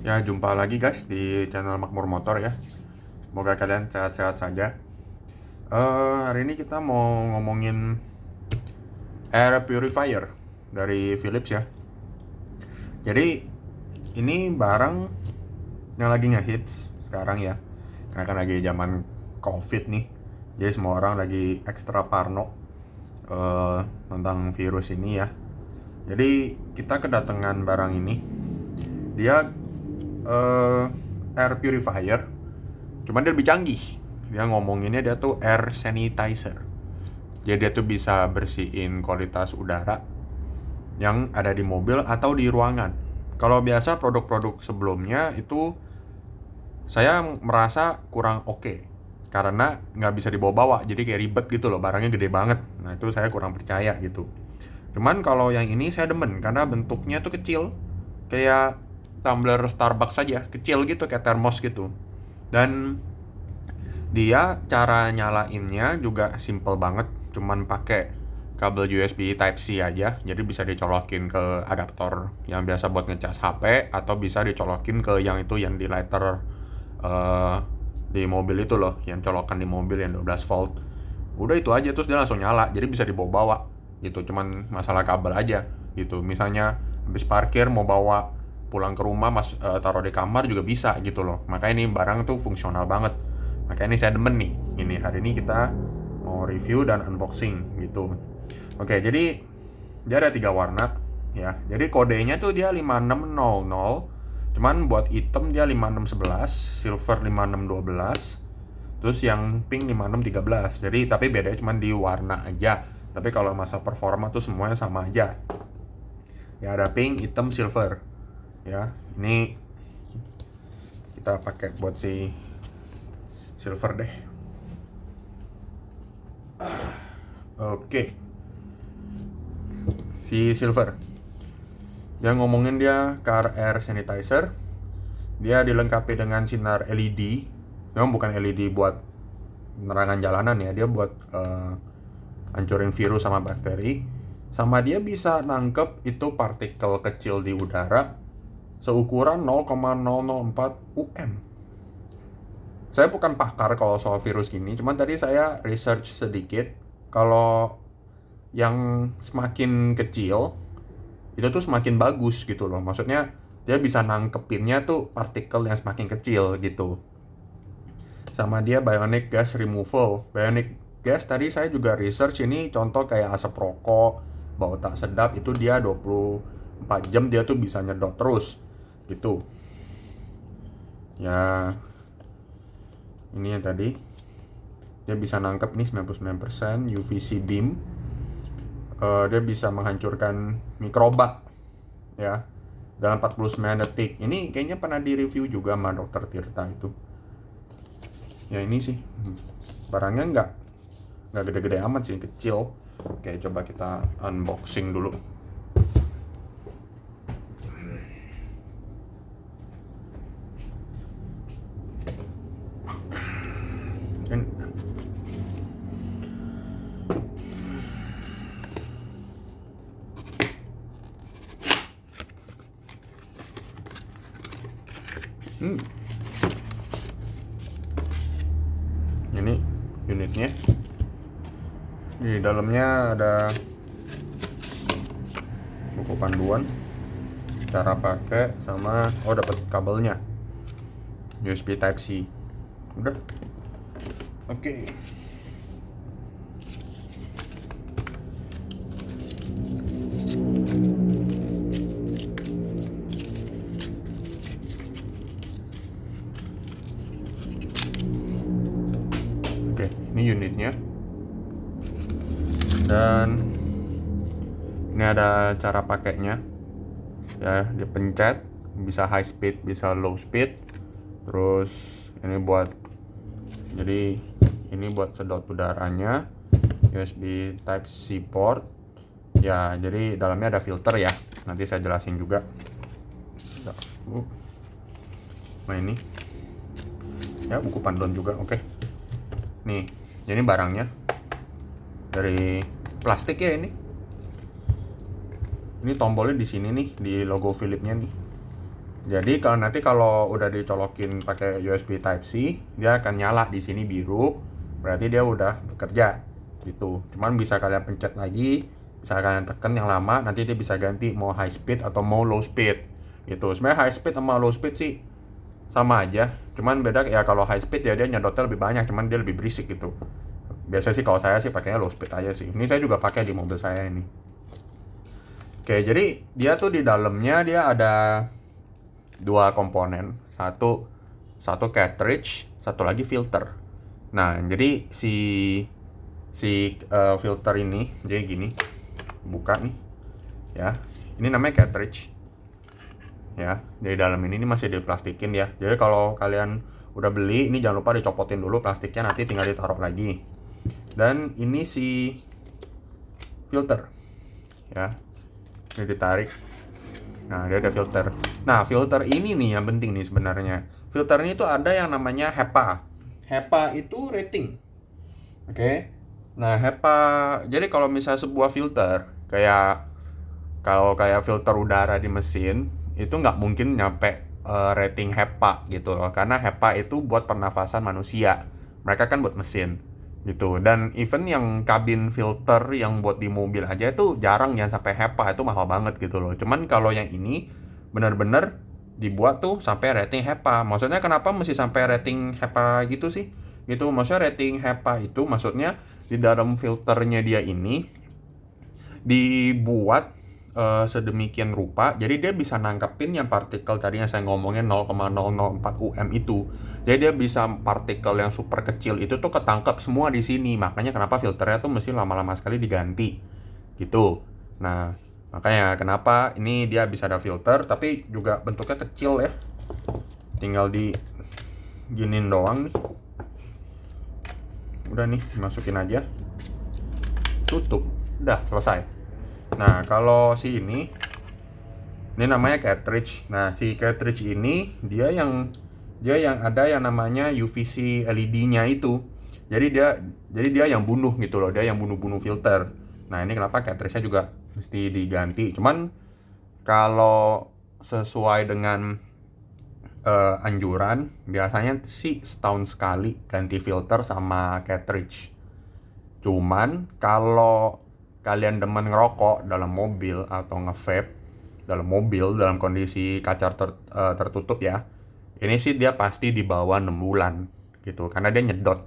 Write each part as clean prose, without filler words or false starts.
Ya, jumpa lagi guys di channel Makmur Motor ya. Semoga kalian sehat-sehat saja. Hari ini kita mau ngomongin air purifier dari Philips ya. Jadi ini barang yang lagi ngehits sekarang ya. Karena kan lagi zaman COVID nih. Jadi semua orang lagi ekstra parno tentang virus ini ya. Jadi kita kedatangan barang ini. Dia air purifier. Cuman dia lebih canggih. Dia ngomonginnya dia tuh air sanitizer. Jadi dia tuh bisa bersihin kualitas udara yang ada di mobil atau di ruangan. Kalau biasa produk-produk sebelumnya itu saya merasa kurang oke. Karena nggak bisa dibawa-bawa, jadi kayak ribet gitu loh, barangnya gede banget. Nah itu saya kurang percaya gitu. Cuman kalau yang ini saya demen, karena bentuknya tuh kecil. Kayak tumbler Starbucks saja, kecil gitu, kayak termos gitu. Dan dia cara nyalainnya juga simple banget, cuman pakai kabel USB Type-C aja. Jadi bisa dicolokin ke adaptor yang biasa buat ngecas HP, atau bisa dicolokin ke yang itu yang di lighter eh, di mobil itu loh, yang colokan di mobil yang 12 volt. Udah itu aja, terus dia langsung nyala. Jadi bisa dibawa-bawa gitu, cuman masalah kabel aja gitu. Misalnya habis parkir mau bawa pulang ke rumah, taruh di kamar juga bisa gitu loh. Makanya ini barang tuh fungsional banget. Makanya ini saya demen nih. Ini hari ini kita mau review dan unboxing gitu. Oke, jadi dia ada 3 warna ya. Jadi kodenya tuh dia 5600. Cuman buat item dia 5611, silver 5612, terus yang pink 5613. Jadi tapi bedanya cuma di warna aja. Tapi kalau masa performa tuh semuanya sama aja. Ya ada pink, hitam, silver. Ya, ini kita pakai buat si silver deh. Oke. Si silver. Dia ngomongin dia car air sanitizer. Dia dilengkapi dengan sinar LED. Memang bukan LED buat penerangan jalanan ya, dia buat hancurin virus sama bakteri. Sama dia bisa nangkep itu partikel kecil di udara seukuran 0,004 UM. Saya bukan pakar kalau soal virus gini, cuman tadi saya research sedikit. Kalau yang semakin kecil itu tuh semakin bagus gitu loh. Maksudnya dia bisa nangkepinnya tuh partikel yang semakin kecil gitu. Sama dia bionic gas removal. Bionic gas tadi saya juga research, ini contoh kayak asap rokok, bau tak sedap, itu dia 24 jam dia tuh bisa nyedot terus gitu. Ya, ini yang tadi dia bisa nangkep nih 99% UVC beam. Dia bisa menghancurkan mikroba ya dalam 49 detik. Ini kayaknya pernah di review juga sama dokter Tirta itu. Ya ini sih barangnya nggak gede-gede amat sih, kecil. Oke, coba kita unboxing dulu. Ini unitnya. Di dalamnya ada buku panduan cara pakai, sama dapat kabelnya USB Type-C. Udah. Oke. Oke, ini unitnya. Dan ini ada cara pakainya. Ya, dipencet, bisa high speed, bisa low speed. Terus ini buat sedot udaranya. USB Type-C port. Ya, jadi dalamnya ada filter ya. Nanti saya jelasin juga. Nah ini. Ya, buku panduan juga, oke. Nih, jadi barangnya dari plastik ya ini. Ini tombolnya di sini nih, di logo Philips-nya nih. Jadi kalau udah dicolokin pakai USB Type C, dia akan nyala di sini biru, berarti dia udah bekerja gitu. Cuman bisa kalian pencet lagi, bisa kalian tekan yang lama, nanti dia bisa ganti mau high speed atau mau low speed gitu. Sebenarnya high speed sama low speed sih sama aja, cuman beda ya kalau high speed ya dia nyedotnya lebih banyak, cuman dia lebih berisik gitu. Biasa sih kalau saya sih pakainya low speed aja sih. Ini saya juga pakai di mobil saya ini. Oke, jadi dia tuh di dalamnya dia ada dua komponen, satu satu cartridge, satu lagi filter. Nah, jadi si si filter ini jadi gini, buka nih ya. Ini namanya cartridge ya. Dari dalam ini masih diplastikin ya. Jadi kalau kalian udah beli ini jangan lupa dicopotin dulu plastiknya, nanti tinggal ditaruh lagi. Dan ini si filter ya. Ini ditarik. Nah, dia ada filter. Nah, filter ini nih yang penting nih sebenarnya. Filter ini tuh ada yang namanya HEPA. HEPA itu rating. Oke. Nah, HEPA. Jadi kalau misalnya sebuah filter kayak filter udara di mesin itu nggak mungkin nyampe rating HEPA gitu loh. Karena HEPA itu buat pernafasan manusia. Mereka kan buat mesin gitu. Dan even yang kabin filter yang buat di mobil aja itu jarang yang sampai HEPA, itu mahal banget gitu loh. Cuman kalau yang ini benar-benar dibuat tuh sampai rating HEPA. Maksudnya kenapa mesti sampai rating HEPA gitu sih? Gitu. Maksudnya rating HEPA itu maksudnya di dalam filternya dia ini dibuat sedemikian rupa, jadi dia bisa nangkepin yang partikel tadinya saya ngomongin 0,004 UM itu. Jadi dia bisa partikel yang super kecil itu tuh ketangkep semua di sini. Makanya kenapa filternya tuh mesti lama-lama sekali diganti. Gitu. Nah, makanya kenapa ini dia bisa ada filter tapi juga bentuknya kecil ya. Tinggal di giniin doang nih. Udah nih, masukin aja. Tutup. Udah, selesai. Nah, kalau si ini namanya cartridge. Nah, si cartridge ini dia yang ada yang namanya UVC LED-nya itu. Jadi dia yang bunuh gitu loh, dia yang bunuh filter. Nah, ini kenapa cartridge-nya juga mesti diganti. Cuman kalau sesuai dengan anjuran, biasanya sih setahun sekali ganti filter sama cartridge. Cuman kalau kalian demen ngerokok dalam mobil atau nge-vape dalam mobil dalam kondisi kaca tertutup ya, ini sih dia pasti di bawah 6 bulan gitu, karena dia nyedot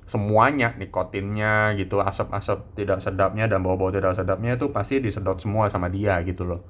semuanya, nikotinnya gitu, asap-asap tidak sedapnya dan bau-bau tidak sedapnya itu pasti disedot semua sama dia gitu loh.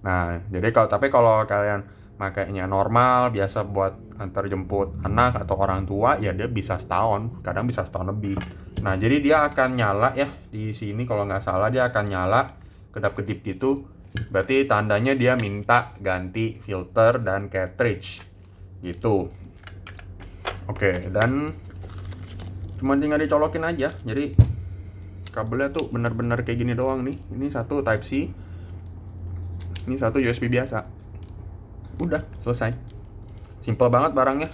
Nah, jadi kalau kalian makainya normal biasa buat antar jemput anak atau orang tua ya dia bisa setahun, kadang bisa setahun lebih. Nah, jadi dia akan nyala ya di sini kalau nggak salah, dia akan nyala kedap-kedip gitu. Berarti tandanya dia minta ganti filter dan cartridge gitu. Oke, dan cuma tinggal dicolokin aja. Jadi kabelnya tuh benar-benar kayak gini doang nih. Ini satu Type C, ini satu USB biasa. Udah selesai. Simple banget barangnya.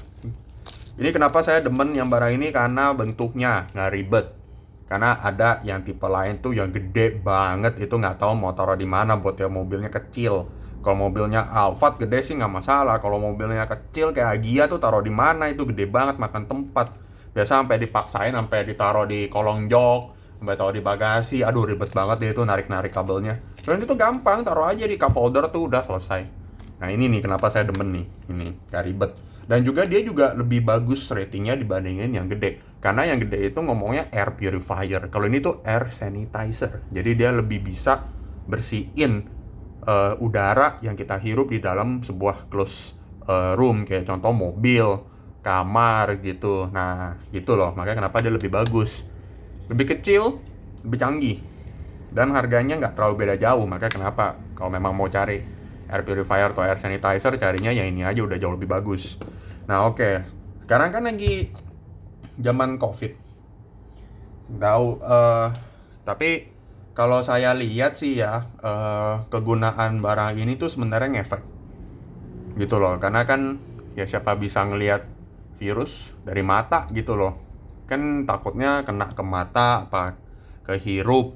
Ini kenapa saya demen yang barang ini, karena bentuknya nggak ribet. Karena ada yang tipe lain tuh yang gede banget, itu nggak tahu mau taruh di mana buat yang mobilnya kecil. Kalau mobilnya Alphard gede sih nggak masalah. Kalau mobilnya kecil kayak Agia tuh taruh di mana, itu gede banget makan tempat. Biasa sampai dipaksain sampai ditaruh di kolong jok, sampai taruh di bagasi. Aduh ribet banget deh itu narik-narik kabelnya. Dan itu gampang, taruh aja di cup holder tuh udah selesai. Nah ini nih kenapa saya demen nih, ini gak ribet. Dan juga dia juga lebih bagus ratingnya dibandingin yang gede. Karena yang gede itu ngomongnya air purifier. Kalau ini tuh air sanitizer. Jadi dia lebih bisa bersihin udara yang kita hirup di dalam sebuah closed room. Kayak contoh mobil, kamar gitu. Nah gitu loh, makanya kenapa dia lebih bagus. Lebih kecil, lebih canggih. Dan harganya nggak terlalu beda jauh. Makanya kenapa kalau memang mau cari air purifier atau air sanitizer, carinya yang ini aja udah jauh lebih bagus. Nah oke. Sekarang kan lagi zaman COVID. Tahu, tapi kalau saya lihat sih ya, kegunaan barang ini tuh sebenarnya ngefek. Gitu loh. Karena kan ya siapa bisa ngelihat virus dari mata gitu loh. Kan takutnya kena ke mata apa ke hirup.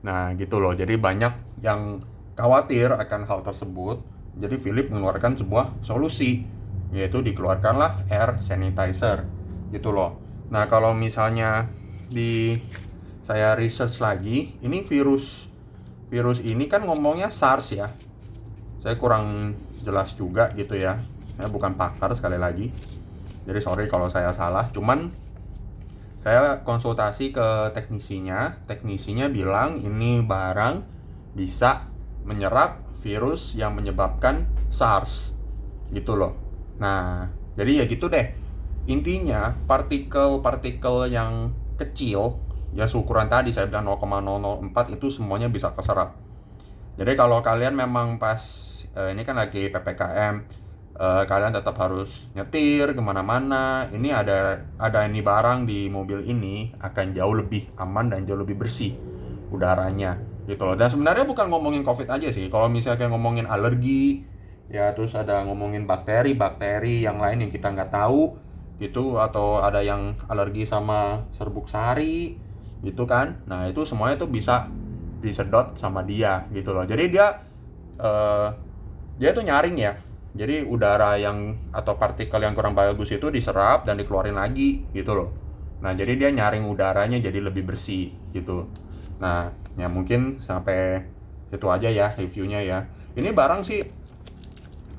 Nah, gitu loh. Jadi banyak yang khawatir akan hal tersebut Jadi Philips mengeluarkan sebuah solusi, yaitu dikeluarkanlah air sanitizer gitu loh. Nah, kalau misalnya saya research lagi, ini virus ini kan ngomongnya SARS ya. Saya kurang jelas juga gitu ya. Saya bukan pakar sekali lagi. Jadi sorry kalau saya salah. Cuman saya konsultasi ke teknisinya bilang ini barang bisa menyerap virus yang menyebabkan SARS gitu loh. Nah, jadi ya gitu deh. Intinya partikel-partikel yang kecil, ya seukuran tadi saya bilang 0,004 itu semuanya bisa keserap. Jadi kalau kalian memang pas ini kan lagi PPKM, kalian tetap harus nyetir kemana-mana. Ini ada ini barang di mobil ini akan jauh lebih aman dan jauh lebih bersih udaranya gitu loh. Dan sebenarnya bukan ngomongin COVID aja sih. Kalau misalnya kayak ngomongin alergi, ya terus ada ngomongin bakteri yang lain yang kita nggak tahu gitu, atau ada yang alergi sama serbuk sari gitu kan. Nah itu semuanya tuh bisa disedot sama dia gitu loh. Jadi dia tuh nyaring ya. Jadi udara yang atau partikel yang kurang bagus itu diserap dan dikeluarin lagi gitu loh. Nah, jadi dia nyaring udaranya jadi lebih bersih gitu. Nah, ya mungkin sampai situ aja ya reviewnya ya. Ini barang sih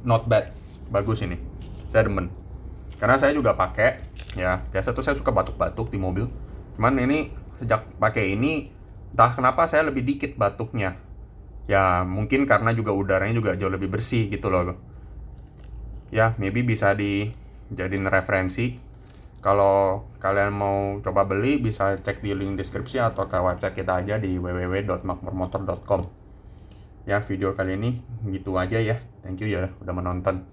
not bad. Bagus ini. Saya demen. Karena saya juga pakai ya. Biasa tuh saya suka batuk-batuk di mobil. Cuman ini sejak pakai ini entah kenapa saya lebih dikit batuknya. Ya, mungkin karena juga udaranya juga jauh lebih bersih gitu loh. Ya, maybe bisa dijadiin referensi. Kalau kalian mau coba beli, bisa cek di link deskripsi atau ke website kita aja di www.makmurmotor.com. Ya, video kali ini gitu aja ya. Thank you ya udah menonton.